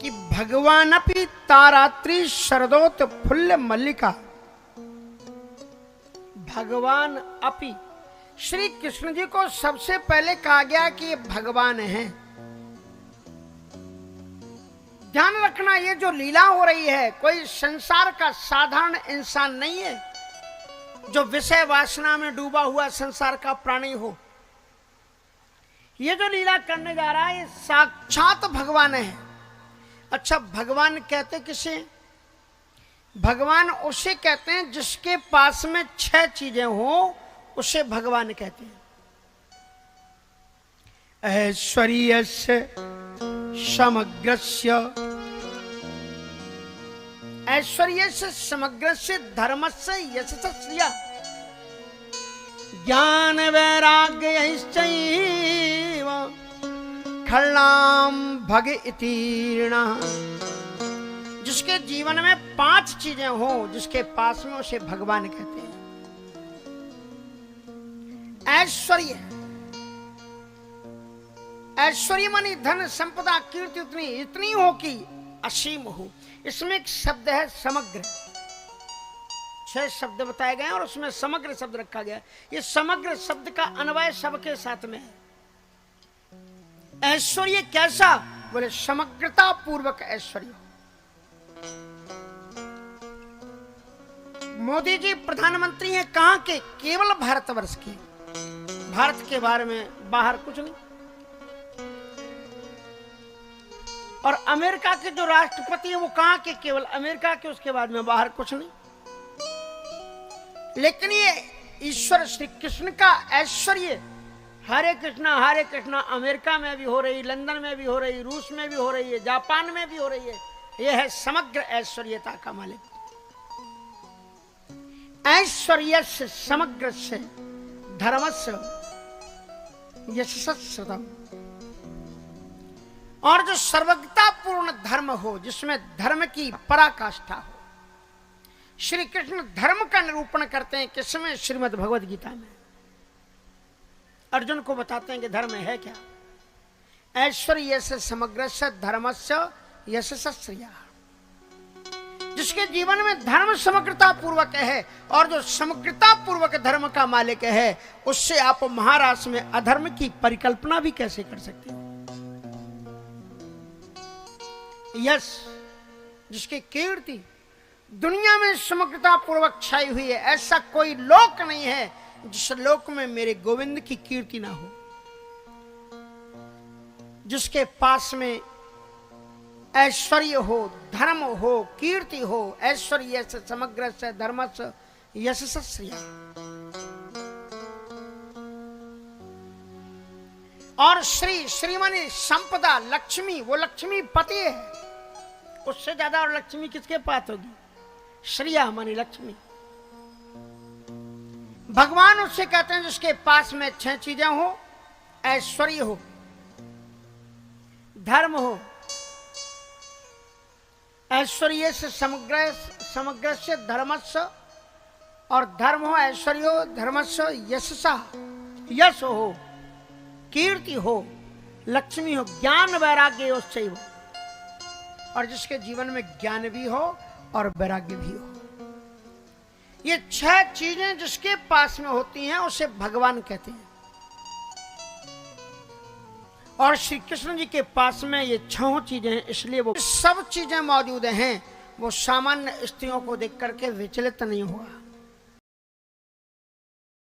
कि भगवानपि तारात्रि शरदोत फुल्ल मल्लिका। भगवान अपि, श्री कृष्ण जी को सबसे पहले कहा गया कि ये भगवान हैं। ध्यान रखना, ये जो लीला हो रही है कोई संसार का साधारण इंसान नहीं है जो विषय वासना में डूबा हुआ संसार का प्राणी हो। ये जो लीला करने जा रहा है ये साक्षात भगवान है। अच्छा, भगवान कहते किसे? भगवान उसे कहते हैं जिसके पास में 6 चीजें हो, उसे भगवान कहते हैं। ऐश्वर्यस्य समग्रस्य, ऐश्वर्यस्य समग्रस्य धर्मस्य यशस्य श्रिया ज्ञान वैराग्यश्चैव खल्लाम भग इतीर्णा। जिसके जीवन में 5 चीजें हो, जिसके पास में, उसे भगवान कहते हैं। ऐश्वर्य, ऐश्वर्य मानी धन संपदा कीर्ति इतनी हो कि असीम हो। इसमें एक शब्द है समग्र। 6 शब्द बताए गए और उसमें समग्र शब्द रखा गया। ये समग्र शब्द का अन्वय सबके साथ में है। ऐश्वर्य कैसा? बोले समग्रता पूर्वक ऐश्वर्य। मोदी जी प्रधानमंत्री हैं कहां के? केवल भारतवर्ष के। भारत के बारे में बाहर कुछ नहीं। और अमेरिका के जो राष्ट्रपति हैं वो कहां के? केवल अमेरिका के, उसके बाद में बाहर कुछ नहीं। लेकिन ये ईश्वर श्री कृष्ण का ऐश्वर्य हरे कृष्णा अमेरिका में भी हो रही, लंदन में भी हो रही, रूस में भी हो रही है, जापान में भी हो रही है। यह है समग्र ऐश्वर्यता का मालिक। ऐश्वर्यस्य समग्रस्य धर्मस्य यशस्य। और जो सर्वज्ञता पूर्ण धर्म हो, जिसमें धर्म की पराकाष्ठा हो। श्री कृष्ण धर्म का निरूपण करते हैं किसमें? श्रीमद् भगवद गीता में। अर्जुन को बताते हैं कि धर्म है क्या। ऐश्वर्यस्य समग्रस्य धर्मस्य यशस्य श्रिया। जिसके जीवन में धर्म समग्रता पूर्वक है और जो समग्रता पूर्वक धर्म का मालिक है, उससे आप महाराष्ट्र में अधर्म की परिकल्पना भी कैसे कर सकते हो। यश, जिसकी कीर्ति दुनिया में समग्रता पूर्वक छाई हुई है। ऐसा कोई लोक नहीं है जिस लोक में मेरे गोविंद की कीर्ति ना हो। जिसके पास में ऐश्वर्य हो, धर्म हो, कीर्ति हो। ऐश्वर्य से समग्र से धर्म से यश से श्रिया। और श्री माने संपदा, लक्ष्मी। वो लक्ष्मी पति है, उससे ज्यादा और लक्ष्मी किसके पास होगी? श्रिया मानी लक्ष्मी। भगवान उससे कहते हैं जिसके पास में 6 चीजें हो। ऐश्वर्य हो, धर्म हो, ऐश्वर्य से समग्र से धर्मस्य, और धर्म हो, ऐश्वर्य हो, धर्मस्य यशसा, यश हो, कीर्ति हो, लक्ष्मी हो, ज्ञान वैराग्य हो चाहिए। और जिसके जीवन में ज्ञान भी हो और वैराग्य भी हो। ये 6 चीजें जिसके पास में होती हैं उसे भगवान कहते हैं। और श्री कृष्ण जी के पास में ये 6 चीजें हैं, इसलिए वो सब चीजें मौजूद हैं। वो सामान्य स्त्रियों को देख करके विचलित नहीं हुआ।